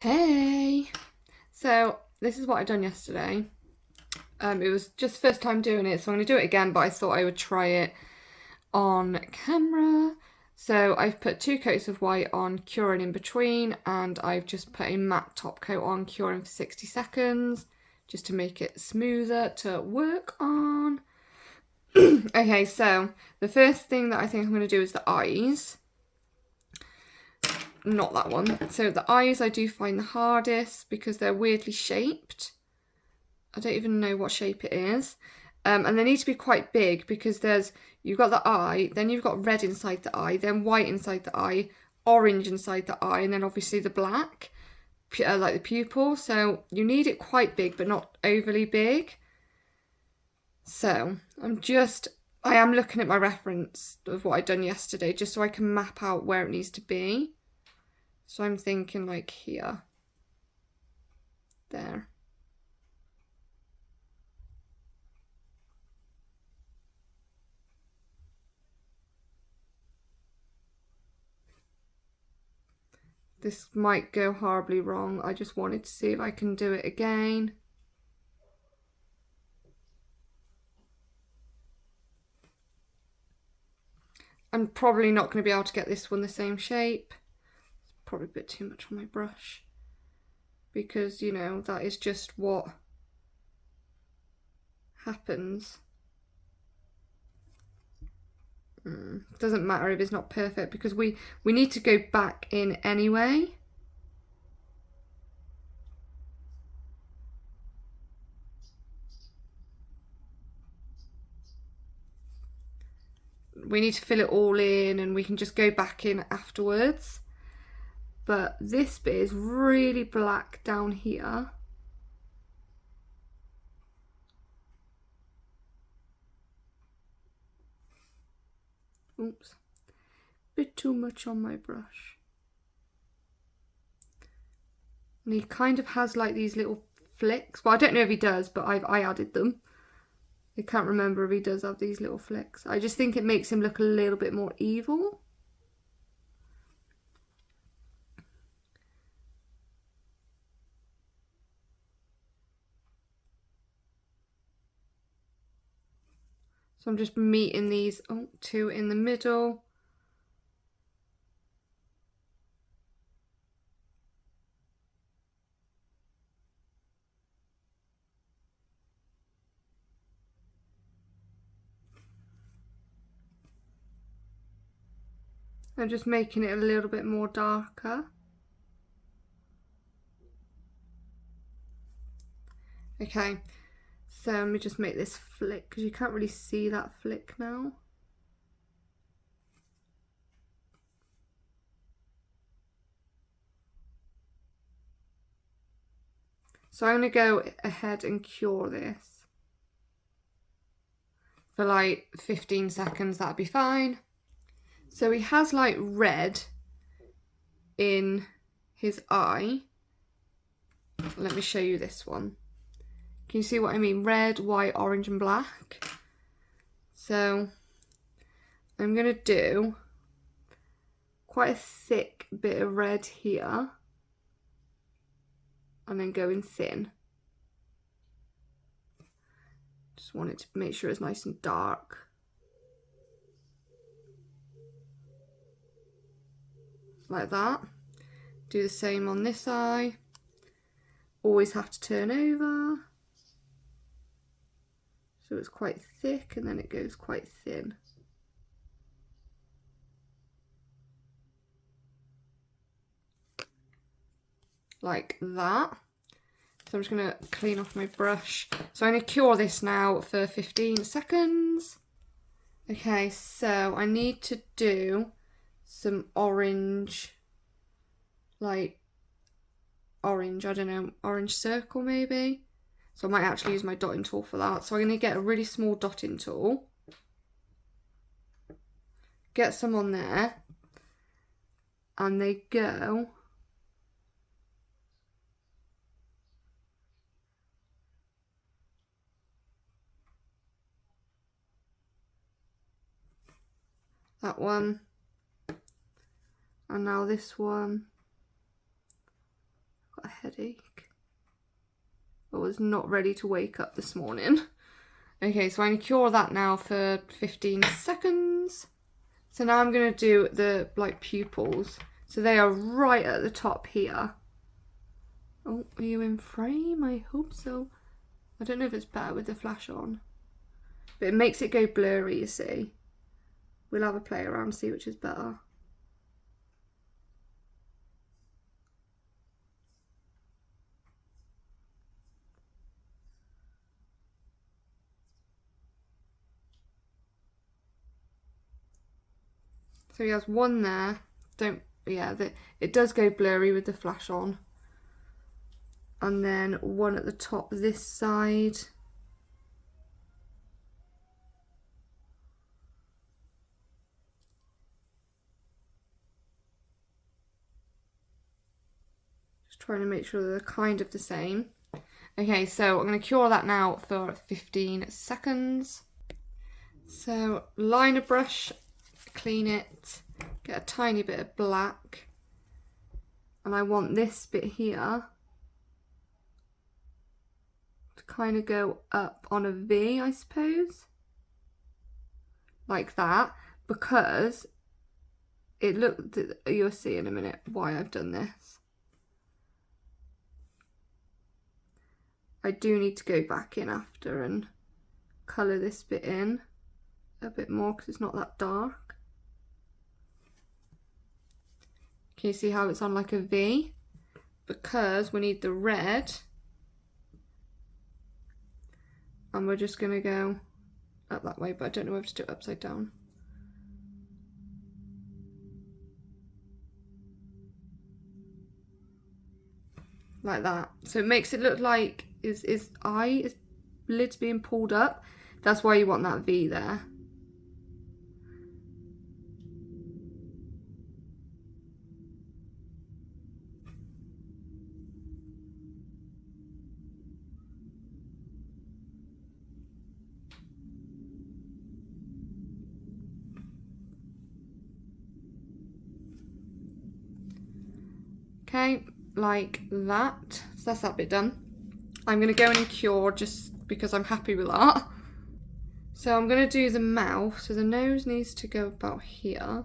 Hey! So this is what I done yesterday. It was just first time doing it, so I'm going to do it again, but I thought I would try it on camera. So I've put 2 coats of white on, curing in between, and I've just put a matte top coat on, curing for 60 seconds, just to make it smoother to work on. Okay, so the first thing that I think I'm going to do is the eyes. Not that one. So the eyes I do find the hardest because they're weirdly shaped. I don't even know what shape it is. And they need to be quite big because you've got the eye, then you've got red inside the eye, then white inside the eye, orange inside the eye, and then obviously the black, like the pupil. So you need it quite big, but not overly big. So I am looking at my reference of what I'd done yesterday, just so I can map out where it needs to be. So I'm thinking like here, there. This might go horribly wrong. I just wanted to see if I can do it again. I'm probably not going to be able to get this one the same shape. It's probably a bit too much on my brush. Because, you know, that is just what happens. Doesn't matter if it's not perfect because we need to go back in anyway. We need to fill it all in and we can just go back in afterwards. But this bit is really black down here. Oops. Bit too much on my brush. And he kind of has like these little flicks. Well, I don't know if he does, but I added them. I can't remember if he does have these little flicks. I just think it makes him look a little bit more evil. So I'm just meeting these two in the middle. I'm just making it a little bit more darker. Okay, so let me just make this flick because you can't really see that flick now. So I'm going to go ahead and cure this for like 15 seconds, that'd be fine. So he has like red in his eye. Let me show you this one. Can you see what I mean? Red, white, orange and black. So I'm going to do quite a thick bit of red here and then go in thin. Just wanted to make sure it's nice and dark. Like that. Do the same on this eye. Always have to turn over. So it's quite thick and then it goes quite thin. Like that. So I'm just going to clean off my brush. So I'm going to cure this now for 15 seconds. Okay, so I need to do some orange, like orange, I don't know, orange circle maybe. So I might actually use my dotting tool for that. So I'm going to get a really small dotting tool. Get some on there. And they go that one. And now this one. headache. I was not ready to wake up this morning. Okay, so I'm going to cure that now for 15 seconds. So now I'm going to do the like pupils. So they are right at the top here. Oh, are you in frame? I hope so. I don't know if it's better with the flash on. But it makes it go blurry, you see. We'll have a play around, see which is better. So he has one there. It does go blurry with the flash on. And then one at the top this side. Just trying to make sure they're kind of the same. Okay, so I'm going to cure that now for 15 seconds. So liner brush, clean it, get a tiny bit of black. And I want this bit here to kind of go up on a V, I suppose. Like that, because it looked, you'll see in a minute why I've done this. I do need to go back in after and colour this bit in a bit more because it's not that dark. Can you see how it's on like a V? Because we need the red. And we're just going to go up that way, but I don't know whether to do it upside down. Like that. So it makes it look like his lid's being pulled up. That's why you want that V there. Okay, like that. So that's that bit done. I'm going to go in and cure just because I'm happy with that. So I'm going to do the mouth. So the nose needs to go about here.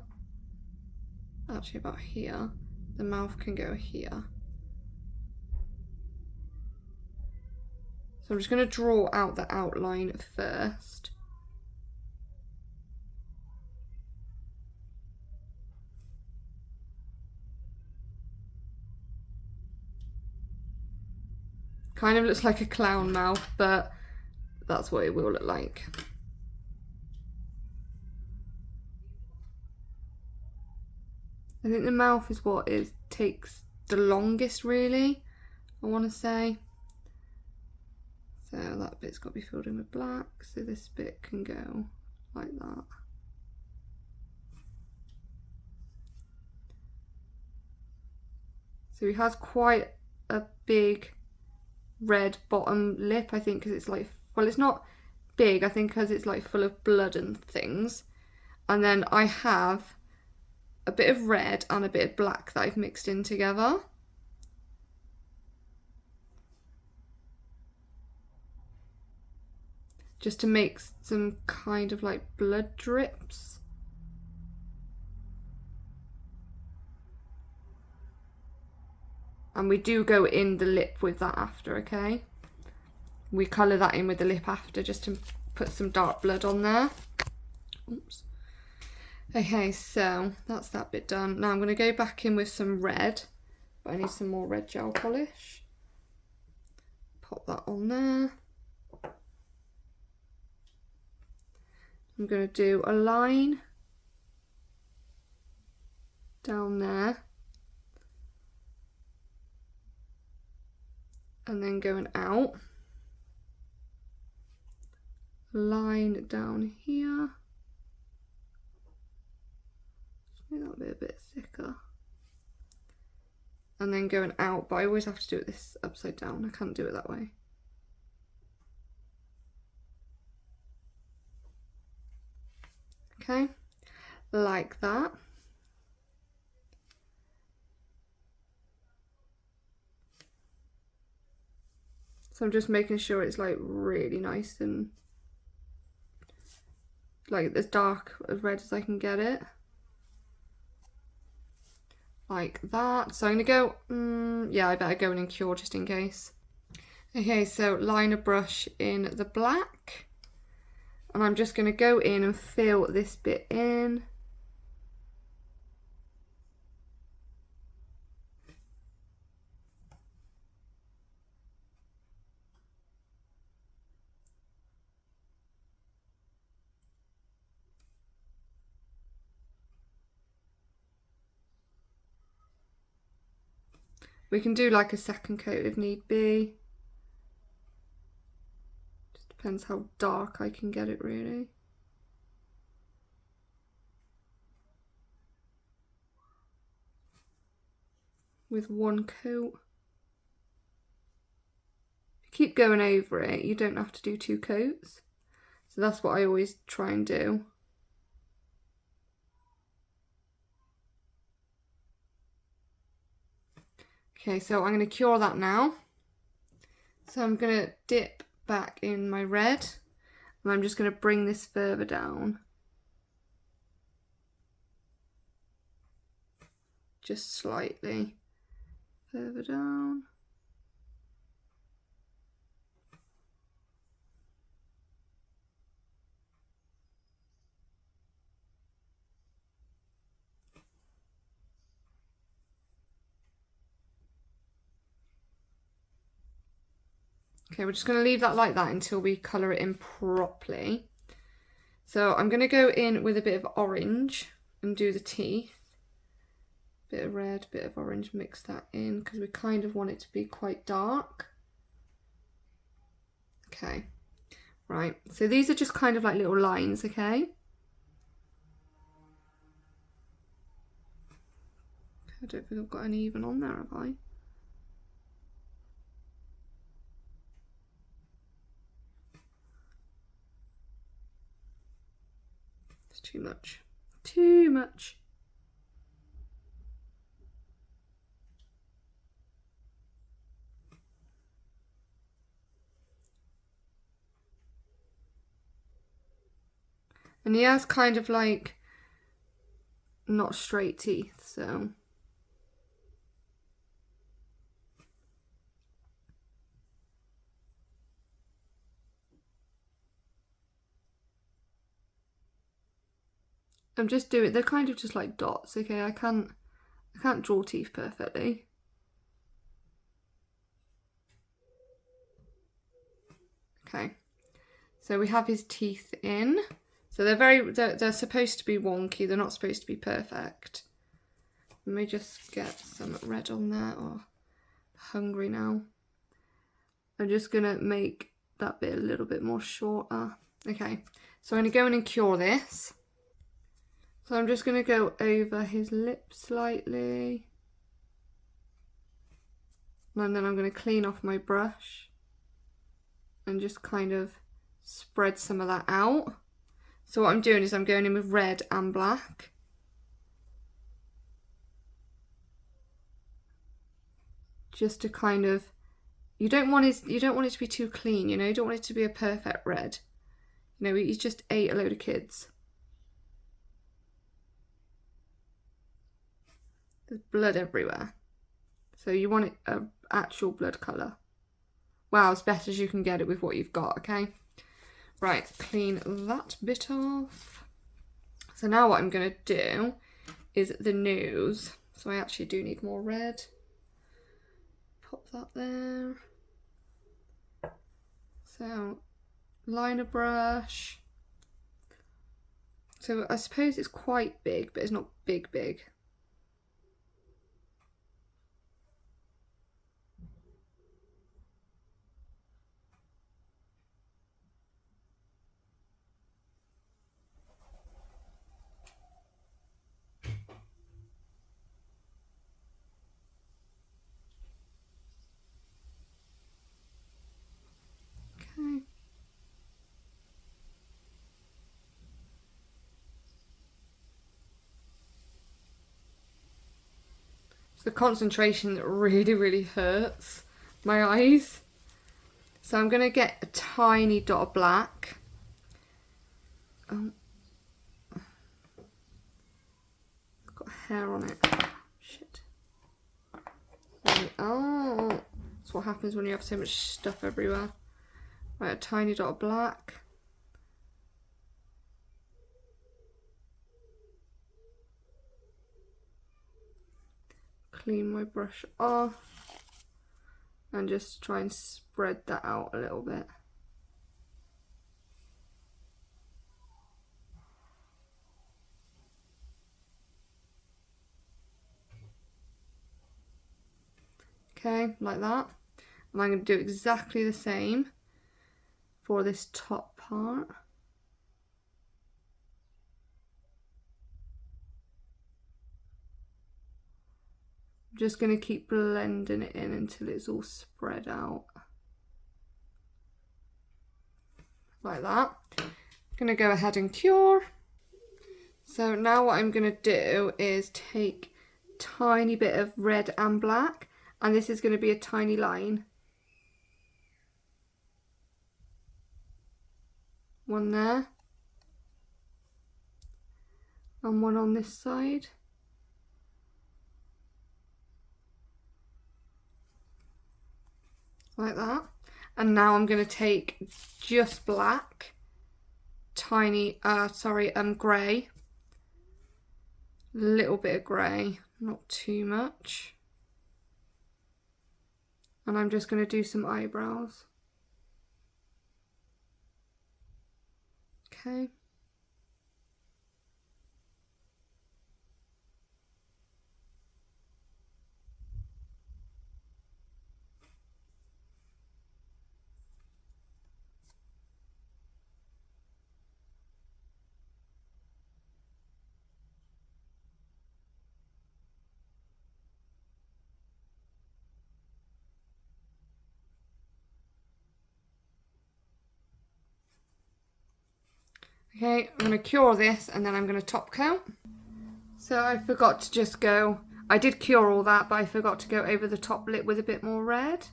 Actually about here. The mouth can go here. So I'm just going to draw out the outline first. Kind of looks like a clown mouth, but that's what it will look like. I think the mouth is what takes the longest, really, I want to say. So that bit's got to be filled in with black, so this bit can go like that. So he has quite a big red bottom lip, I think, because it's like, well, it's not big, I think because it's like full of blood and things. And then I have a bit of red and a bit of black that I've mixed in together. Just to make some kind of like blood drips. And we do go in the lip with that after, okay? We colour that in with the lip after just to put some dark blood on there. Oops. Okay, so that's that bit done. Now I'm going to go back in with some red, but I need some more red gel polish. Pop that on there. I'm going to do a line down there. And then going out. Line down here. Make that a bit thicker. And then going out, but I always have to do it this upside down. I can't do it that way. Okay, like that. So I'm just making sure it's like really nice and like as dark, as red as I can get it. Like that. So I'm gonna go, yeah, I better go in and cure just in case. Okay, so liner brush in the black. And I'm just gonna go in and fill this bit in. We can do like a second coat if need be. Just depends how dark I can get it really. With one coat. If you keep going over it, you don't have to do 2 coats. So that's what I always try and do. Okay, so I'm going to cure that now. So I'm going to dip back in my red and I'm just going to bring this further down. Just slightly further down. Okay, we're just going to leave that like that until we colour it in properly. So I'm going to go in with a bit of orange and do the teeth. Bit of red, bit of orange, mix that in because we kind of want it to be quite dark. Okay, right, so these are just kind of like little lines, okay? I don't think I've got any even on there, have I? It's too much. Too much. And he has kind of like not straight teeth, so I'm just doing, they're kind of just like dots, okay? I can't draw teeth perfectly. Okay, so we have his teeth in. So they're supposed to be wonky, they're not supposed to be perfect. Let me just get some red on there. Oh, hungry now. I'm just gonna make that bit a little bit more shorter. Okay, so I'm gonna go in and cure this. So I'm just gonna go over his lips slightly. And then I'm gonna clean off my brush and just kind of spread some of that out. So what I'm doing is I'm going in with red and black. Just to kind of, you don't want it to be too clean, you know, you don't want it to be a perfect red. You know, he's just ate a load of kids. There's blood everywhere. So you want it an actual blood colour. Well, as best as you can get it with what you've got, okay? Right, clean that bit off. So now what I'm going to do is the nose. So I actually do need more red. Pop that there. So, liner brush. So I suppose it's quite big, but it's not big. Okay. It's the concentration that really hurts my eyes. So I'm going to get a tiny dot of black. Oh. Got hair on it. Shit. Oh, that's what happens when you have so much stuff everywhere. Right, a tiny dot of black. Clean my brush off. And just try and spread that out a little bit. Okay, like that. And I'm going to do exactly the same for this top part. I'm just going to keep blending it in until it's all spread out. Like that. I'm going to go ahead and cure. So now what I'm going to do is take a tiny bit of red and black, and this is going to be a tiny line. One there. And one on this side. Like that. And now I'm going to take just black, tiny, grey. Little bit of grey, not too much. And I'm just going to do some eyebrows. Okay. Okay, I'm going to cure this and then I'm going to top coat. So I forgot to just go, I did cure all that, but I forgot to go over the top lip with a bit more red.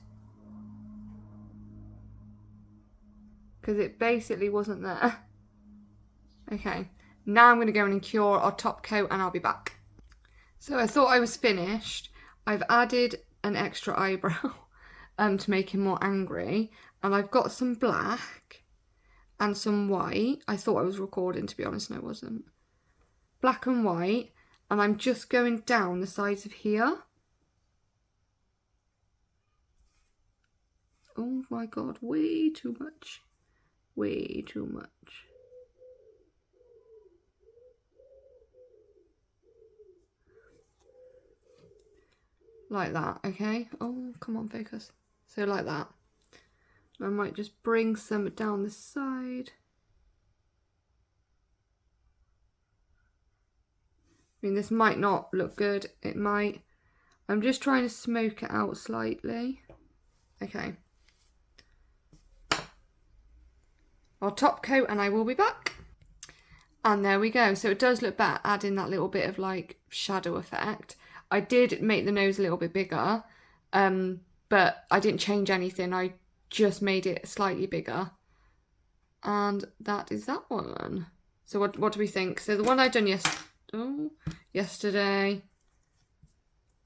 Because it basically wasn't there. Okay, now I'm going to go in and cure our top coat and I'll be back. So I thought I was finished. I've added an extra eyebrow to make him more angry. And I've got some black and some white. I thought I was recording, to be honest, and I wasn't. Black and white, and I'm just going down the sides of here. Oh my god, way too much. Way too much. Like that, okay? Oh, come on, focus. So like that. I might just bring some down the side. I mean, this might not look good. It might. I'm just trying to smoke it out slightly. Okay. I'll top coat and I will be back. And there we go. So it does look better, adding that little bit of like shadow effect. I did make the nose a little bit bigger, but I didn't change anything. I just made it slightly bigger. And that is that one. So what do we think? So the one I'd done yesterday,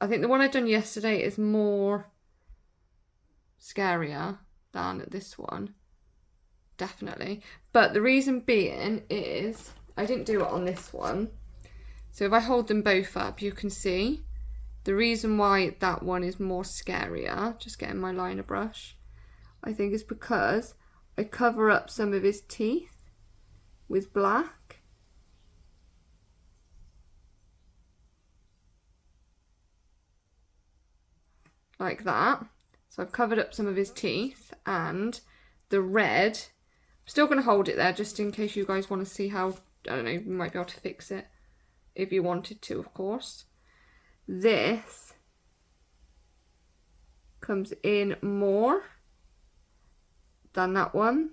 I think the one I'd done yesterday is more scarier than this one. Definitely. But the reason being is I didn't do it on this one. So if I hold them both up, you can see the reason why that one is more scarier, just getting my liner brush, I think is because I cover up some of his teeth with black. Like that. So I've covered up some of his teeth, and the red, I'm still going to hold it there just in case you guys want to see how, I don't know, you might be able to fix it if you wanted to, of course. This comes in more than that one.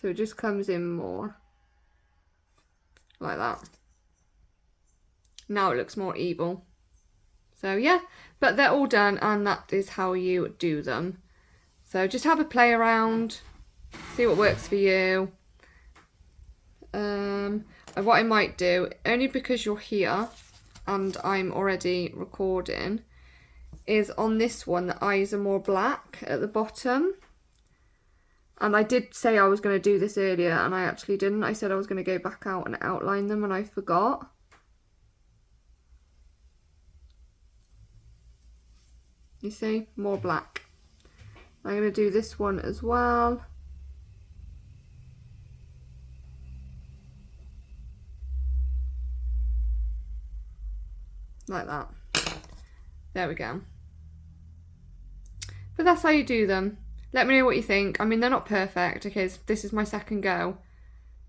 So it just comes in more like that. Now it looks more evil. So yeah, but they're all done, and that is how you do them. So just have a play around, see what works for you. And what I might do, only because you're here and I'm already recording, is on this one the eyes are more black at the bottom. And I did say I was going to do this earlier, and I actually didn't. I said I was going to go back out and outline them, and I forgot. You see, more black. I'm going to do this one as well. Like that. There we go. But that's how you do them. Let me know what you think. I mean, they're not perfect because this is my second go.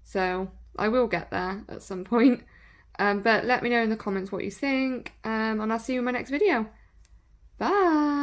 So I will get there at some point. But let me know in the comments what you think. And I'll see you in my next video. Bye.